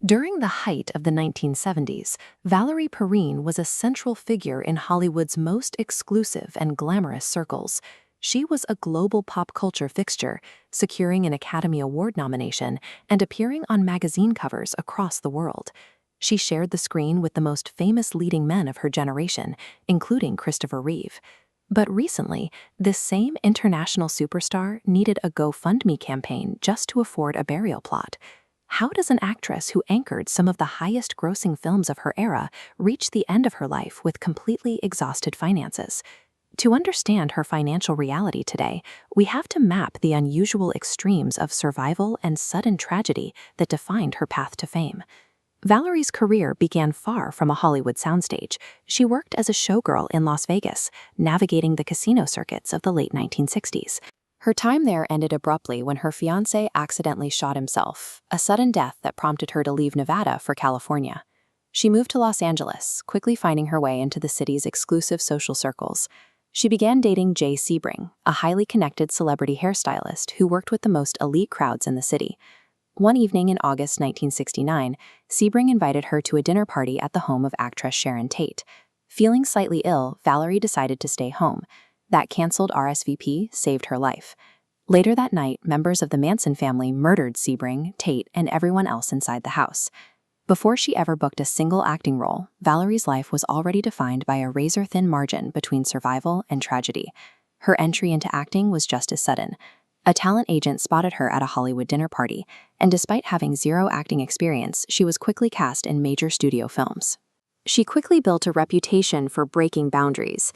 During the height of the 1970s, Valerie Perrine was a central figure in Hollywood's most exclusive and glamorous circles. She was a global pop culture fixture, securing an Academy Award nomination and appearing on magazine covers across the world. She shared the screen with the most famous leading men of her generation, including Christopher Reeve. But recently, this same international superstar needed a GoFundMe campaign just to afford a burial plot. How does an actress who anchored some of the highest-grossing films of her era reach the end of her life with completely exhausted finances? To understand her financial reality today, we have to map the unusual extremes of survival and sudden tragedy that defined her path to fame. Valerie's career began far from a Hollywood soundstage. She worked as a showgirl in Las Vegas, navigating the casino circuits of the late 1960s. Her time there ended abruptly when her fiancé accidentally shot himself, a sudden death that prompted her to leave Nevada for California. She moved to Los Angeles, quickly finding her way into the city's exclusive social circles. She began dating Jay Sebring, a highly connected celebrity hairstylist who worked with the most elite crowds in the city. One evening in August 1969, Sebring invited her to a dinner party at the home of actress Sharon Tate. Feeling slightly ill, Valerie decided to stay home. That canceled RSVP saved her life. Later that night, members of the Manson family murdered Sebring, Tate, and everyone else inside the house. Before she ever booked a single acting role, Valerie's life was already defined by a razor-thin margin between survival and tragedy. Her entry into acting was just as sudden. A talent agent spotted her at a Hollywood dinner party, and despite having zero acting experience, she was quickly cast in major studio films. She quickly built a reputation for breaking boundaries.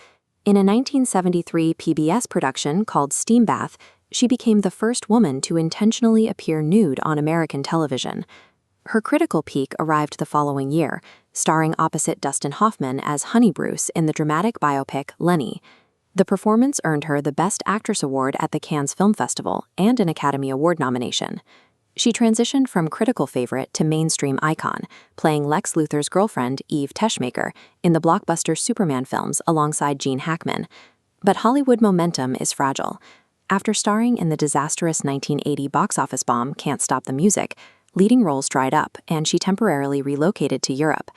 In a 1973 PBS production called Steam Bath, she became the first woman to intentionally appear nude on American television. Her critical peak arrived the following year, starring opposite Dustin Hoffman as Honey Bruce in the dramatic biopic Lenny. The performance earned her the Best Actress Award at the Cannes Film Festival and an Academy Award nomination. She transitioned from critical favorite to mainstream icon, playing Lex Luthor's girlfriend, Eve Teschmacher, in the blockbuster Superman films alongside Gene Hackman. But Hollywood momentum is fragile. After starring in the disastrous 1980 box office bomb Can't Stop the Music, leading roles dried up and she temporarily relocated to Europe.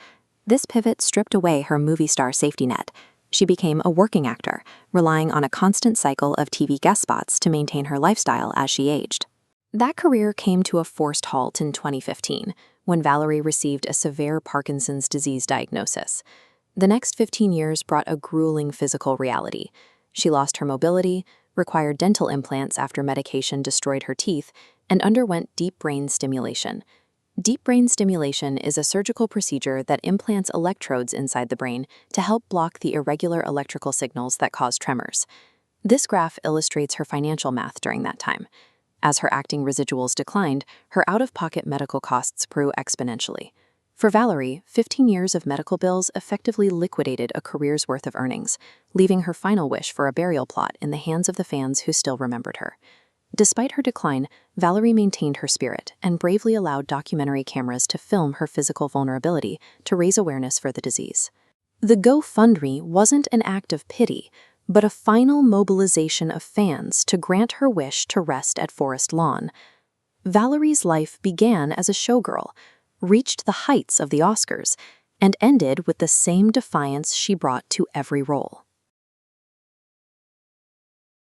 This pivot stripped away her movie star safety net. She became a working actor, relying on a constant cycle of TV guest spots to maintain her lifestyle as she aged. That career came to a forced halt in 2015, when Valerie received a severe Parkinson's disease diagnosis. The next 15 years brought a grueling physical reality. She lost her mobility, required dental implants after medication destroyed her teeth, and underwent deep brain stimulation. Deep brain stimulation is a surgical procedure that implants electrodes inside the brain to help block the irregular electrical signals that cause tremors. This graph illustrates her financial math during that time. As her acting residuals declined, her out-of-pocket medical costs grew exponentially. For Valerie, 15 years of medical bills effectively liquidated a career's worth of earnings, leaving her final wish for a burial plot in the hands of the fans who still remembered her. Despite her decline, Valerie maintained her spirit and bravely allowed documentary cameras to film her physical vulnerability to raise awareness for the disease. The GoFundMe wasn't an act of pity, but a final mobilization of fans to grant her wish to rest at Forest Lawn. Valerie's life began as a showgirl, reached the heights of the Oscars, and ended with the same defiance she brought to every role.